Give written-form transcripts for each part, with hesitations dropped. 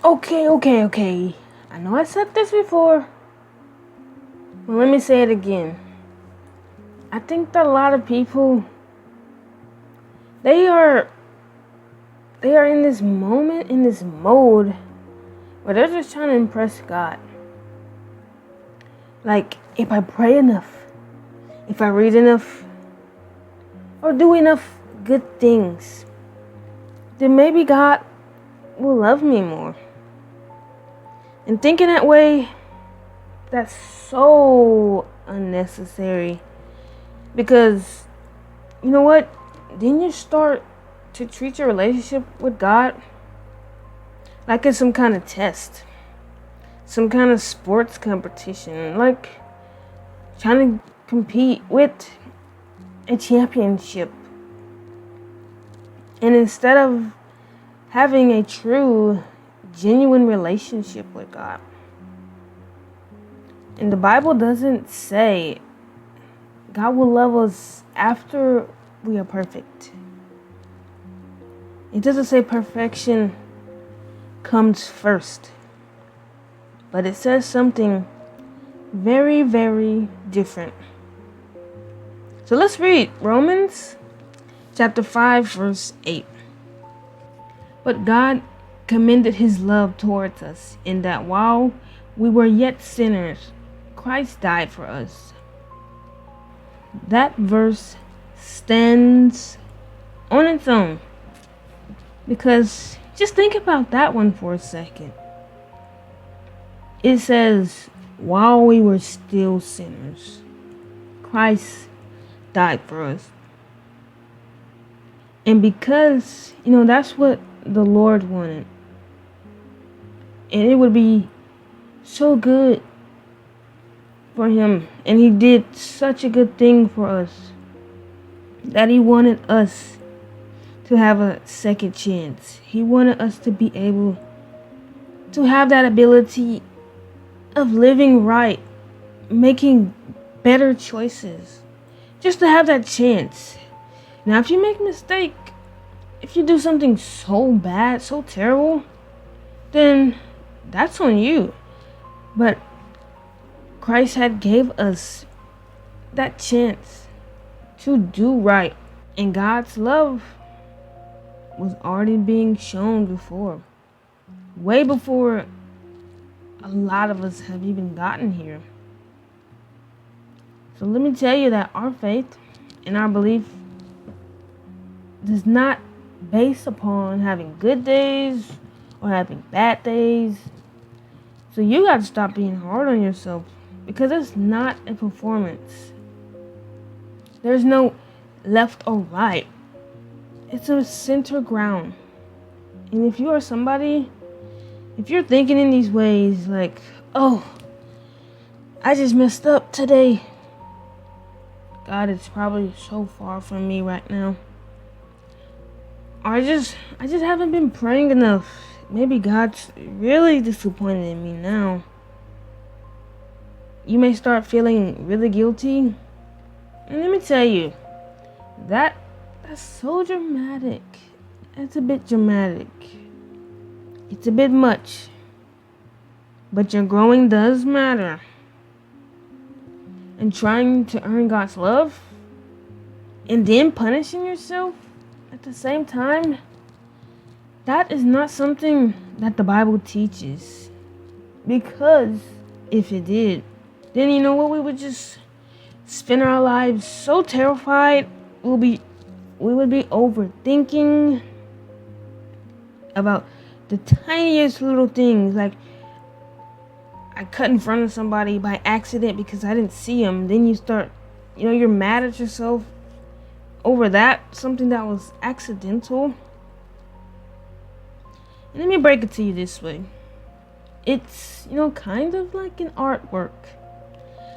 Okay. I know I said this before, but let me say it again. I think that a lot of people they are in this moment, in this mode where they're just trying to impress God. Like, if I pray enough, if I read enough, or do enough good things, then maybe God will love me more. And thinking that way, that's so unnecessary. Because, you know what? Then you start to treat your relationship with God like it's some kind of test, some kind of sports competition, like trying to compete with a championship. And instead of having a true, genuine relationship with God. And the Bible doesn't say God will love us after we are perfect. It doesn't say perfection comes first. But it says something very, very different. So let's read Romans chapter 5, verse 8. But God commended his love towards us in that while we were yet sinners, Christ died for us. That verse stands on its own. Because just think about that one for a second. It says, while we were still sinners, Christ died for us. And because, that's what the Lord wanted. And it would be so good for him. And he did such a good thing for us that he wanted us to have a second chance. He wanted us to be able to have that ability of living right, making better choices, just to have that chance. Now, if you make a mistake, if you do something so bad, so terrible, then that's on you. But Christ had gave us that chance to do right. And God's love was already being shown before. Way before a lot of us have even gotten here. So let me tell you that our faith and our belief does not base upon having good days or having bad days. So you got to stop being hard on yourself, because it's not a performance. There's no left or right. It's a center ground. And if you are somebody, if you're thinking in these ways like, oh, I just messed up today, God is probably so far from me right now. Or I just haven't been praying enough. Maybe God's really disappointed in me now. You may start feeling really guilty. And let me tell you, that's so dramatic. It's a bit dramatic. It's a bit much. But your growing does matter. And trying to earn God's love and then punishing yourself at the same time, that is not something that the Bible teaches. Because if it did, then you know what? We would just spend our lives so terrified. We would be overthinking about the tiniest little things. Like, I cut in front of somebody by accident because I didn't see him. Then you start, you're mad at yourself over that, something that was accidental. And let me break it to you this way. It's, kind of like an artwork.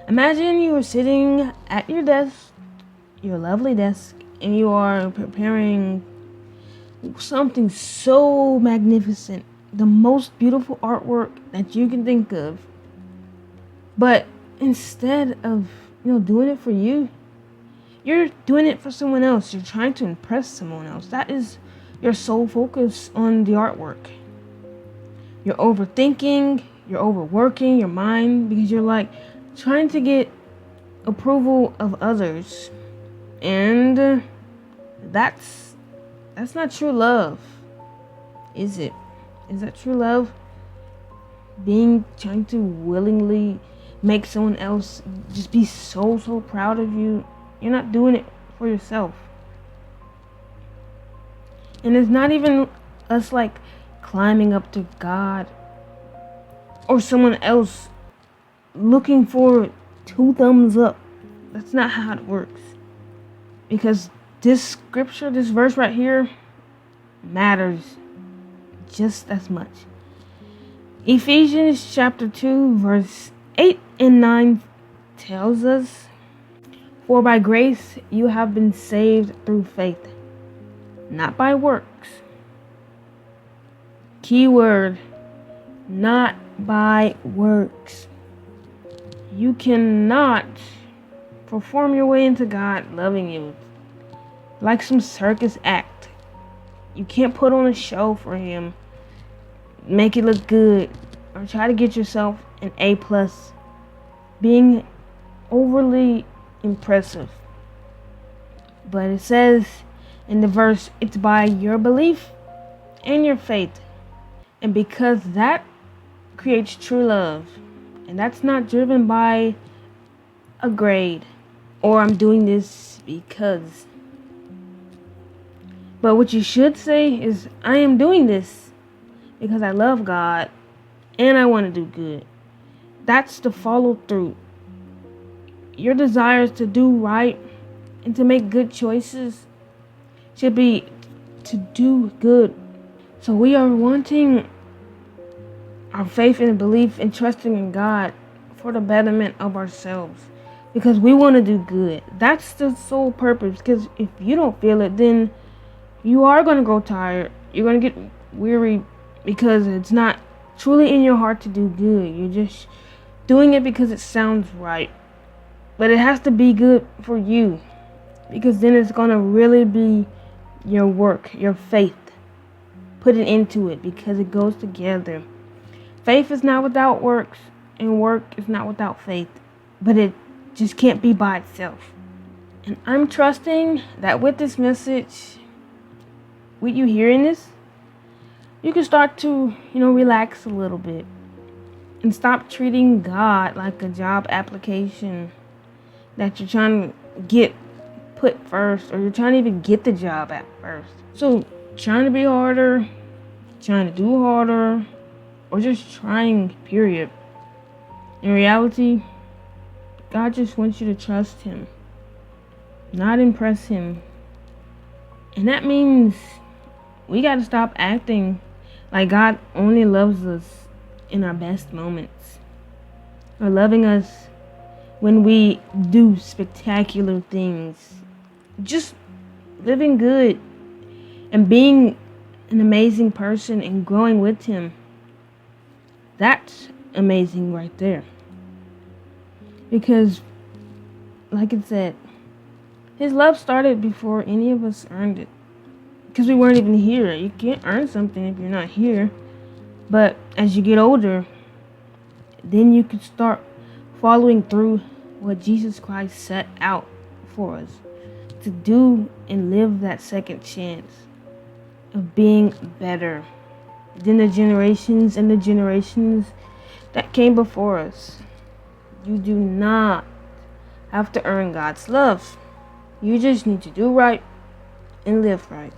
Imagine you are sitting at your desk, your lovely desk, and you are preparing something so magnificent, the most beautiful artwork that you can think of. But instead of, doing it for you, you're doing it for someone else. You're trying to impress someone else. That is your sole focus on the artwork. You're overthinking, you're overworking your mind because you're like trying to get approval of others. And that's not true love, is it? Is that true love? Trying to willingly make someone else just be so proud of you. You're not doing it for yourself. And it's not even us like climbing up to God or someone else looking for 2 thumbs up. That's not how it works. Because this scripture, this verse right here, matters just as much. Ephesians chapter 2, verse 8 and 9 tells us, "For by grace you have been saved through faith, not by works." Keyword, not by works. You cannot perform your way into God loving you like some circus act. You can't put on a show for Him, make it look good, or try to get yourself an A+, being overly impressive. But it says in the verse, it's by your belief and your faith. And because that creates true love. And that's not driven by a grade or I'm doing this because. But what you should say is, I am doing this because I love God and I want to do good. That's the follow through. Your desires to do right and to make good choices should be to do good. So we are wanting our faith and belief and trusting in God for the betterment of ourselves because we want to do good. That's the sole purpose, because if you don't feel it, then you are going to grow tired. You're going to get weary because it's not truly in your heart to do good. You're just doing it because it sounds right. But it has to be good for you, because then it's going to really be your work, your faith. Put it into it because it goes together. Faith is not without works, and work is not without faith. But it just can't be by itself. And I'm trusting that with this message, with you hearing this, you can start to, relax a little bit and stop treating God like a job application that you're trying to get put first, or you're trying to even get the job at first. So trying to be harder, trying to do harder, or just trying, period. In reality, God just wants you to trust Him, not impress Him. And that means we got to stop acting like God only loves us in our best moments, or loving us when we do spectacular things. Just living good and being an amazing person and growing with Him. That's amazing right there. Because, like it said, His love started before any of us earned it. Because we weren't even here. You can't earn something if you're not here. But as you get older, then you can start following through what Jesus Christ set out for us to do, and live that second chance of being better than the generations and the generations that came before us. You do not have to earn God's love. You just need to do right and live right.